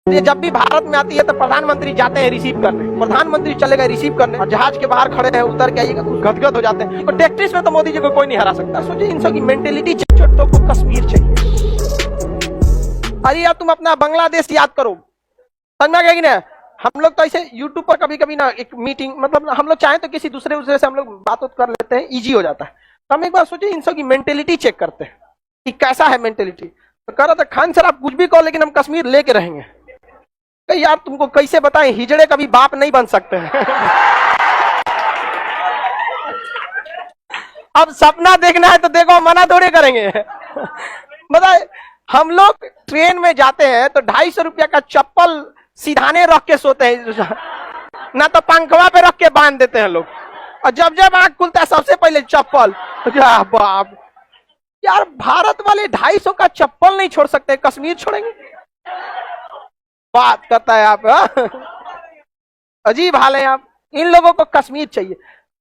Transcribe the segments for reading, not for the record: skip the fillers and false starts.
ये जब भी भारत में आती है तो प्रधानमंत्री जाते हैं रिसीव करने, प्रधानमंत्री चले गए रिसीव करने और जहाज के बाहर खड़े हैं, उतर के आइएगा तो गदगद हो जाते हैं। तो टेक्टिस में तो मोदी जी को कोई नहीं हरा सकता। सोचिए इन सब की मेंटेलिटी चोटों को कश्मीर चाहिए। अरे यार तुम अपना बांग्लादेश याद करो, समझ में आएगी ना। हम लोग तो ऐसे यूट्यूब पर कभी कभी ना एक मीटिंग, मतलब हम लोग चाहें तो किसी दूसरे से हम लोग बात कर लेते हैं, इजी हो जाता है। तो हम एक बार सोचिए इन सब की मेंटेलिटी चेक करते हैं कि कैसा है मेंटेलिटी। तो कह रहा था खान सर आप कुछ भी कहो लेकिन हम कश्मीर लेके रहेंगे। यार तुमको कैसे बताएं, हिजड़े कभी बाप नहीं बन सकते हैं। अब सपना देखना है तो देखो, मना थोड़े करेंगे। बताए हम लोग ट्रेन में जाते हैं तो 250 रुपया का चप्पल सीधाने रख के सोते हैं, ना तो पंखवा पे रख के बांध देते हैं लोग। और जब जब आंख खुलता है सबसे पहले चप्पल। क्या बाप यार, भारत वाले 250 का चप्पल नहीं छोड़ सकते, कश्मीर छोड़ेंगे? बात करता है आप। अजीब हाल है आप। इन लोगों को कश्मीर चाहिए।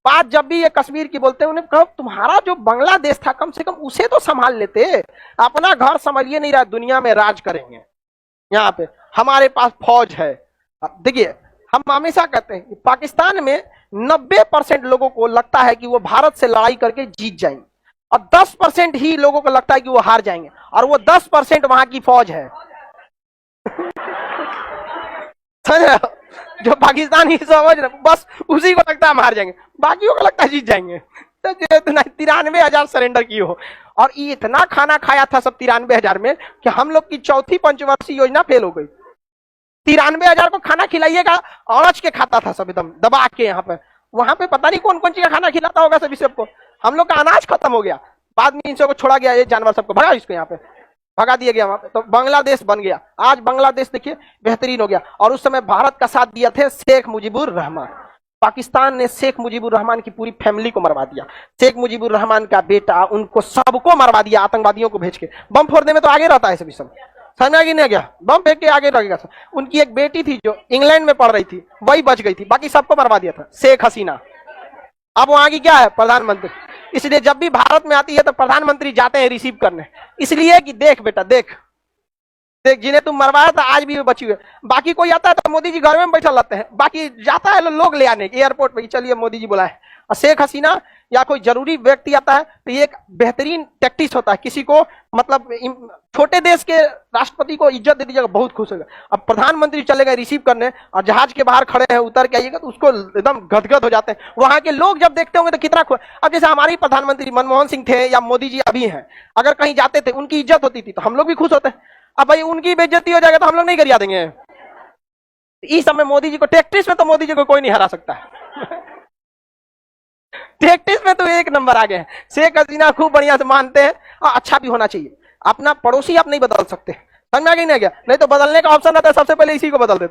बात जब भी ये कश्मीर की बोलते हैं, उन्हें कहो तुम्हारा जो बांग्लादेश था कम से कम उसे तो संभाल लेते, अपना घर संभालिए नहीं रहा, दुनिया में राज करेंगे। यहाँ पे हमारे पास फौज है। देखिए हम हमेशा कहते हैं कि पाकिस्तान में 90% लोगों को लगता है कि वो भारत से लड़ाई करके जीत जाएंगे और 10% ही लोगों को लगता है कि वो हार जाएंगे, और वो 10% वहां की फौज है। जो पाकिस्तानी समझ रहे, बस उसी को लगता है हम हार जाएंगे, बाकियों को लगता है जीत जाएंगे। तो 93,000 सरेंडर की हो, और ये इतना खाना खाया था सब 93,000 में कि हम लोग की चौथी पंचवर्षीय योजना फेल हो गई। 93,000 को खाना खिलाइएगा, औरच के खाता था सब एकदम दबा के। यहाँ पे वहां पे पता नहीं कौन कौन चीज का खाना खिलाता होगा सभी सबको। हम लोग का अनाज खत्म हो गया, बाद में इन सबको छोड़ा गया, ये जानवर सबको भगा, इसको यहाँ पे भगा दिया गया वहां पे। तो बांग्लादेश बन गया। आज बांग्लादेश देखिए बेहतरीन हो गया। और उस समय भारत का साथ दिया थे शेख मुजीबुर रहमान। पाकिस्तान ने शेख मुजीबुर रहमान की पूरी फैमिली को मरवा दिया। शेख मुजीबुर रहमान का बेटा, उनको सबको मरवा दिया आतंकवादियों को भेज के। बम फोड़ने में तो आगे रहता है सभी सब, समझ में नहीं गया, बम फेंक के आगे रहेगा। उनकी एक बेटी थी जो इंग्लैंड में पढ़ रही थी, वही बच गई थी, बाकी सबको मरवा दिया था। शेख हसीना अब वहां की क्या है, प्रधानमंत्री। इसलिए जब भी भारत में आती है तो प्रधानमंत्री जाते हैं रिसीव करने, इसलिए कि देख बेटा देख देख, जिन्हें तुम मरवाया था आज भी बची हुए। बाकी कोई आता है तो मोदी जी घर में बैठा रहते हैं, बाकी जाता है लोग ले आने एयरपोर्ट पे, चलिए मोदी जी बुलाए। और शेख हसीना या कोई जरूरी व्यक्ति आता है तो ये एक बेहतरीन टैक्टिस होता है, किसी को मतलब छोटे देश के राष्ट्रपति को इज्जत दे दीजिएगा, बहुत खुश होगा। अब प्रधानमंत्री चले गए रिसीव करने और जहाज के बाहर खड़े हैं, उतर के आइएगा तो उसको एकदम गदगद हो जाते हैं। वहां के लोग जब देखते होंगे तो कितना खुश। अब जैसे हमारे प्रधानमंत्री मनमोहन सिंह थे या मोदी जी अभी हैं, अगर कहीं जाते थे उनकी इज्जत होती थी तो हम लोग भी खुश होते हैं। अब भाई उनकी बेइज्जती हो जाएगा तो हम लोग नहीं गरिया देंगे। इस समय मोदी जी को टेक्टिस में तो मोदी जी को कोई नहीं हरा सकता है। टेक्टिस में तो एक नंबर आ गए हैं। शेख हसीना खूब बढ़िया से मानते हैं, अच्छा भी होना चाहिए। अपना पड़ोसी आप नहीं बदल सकते, समझ में आ गई ना क्या? नहीं तो बदलने का ऑप्शन रहता है सबसे पहले इसी को बदल देते।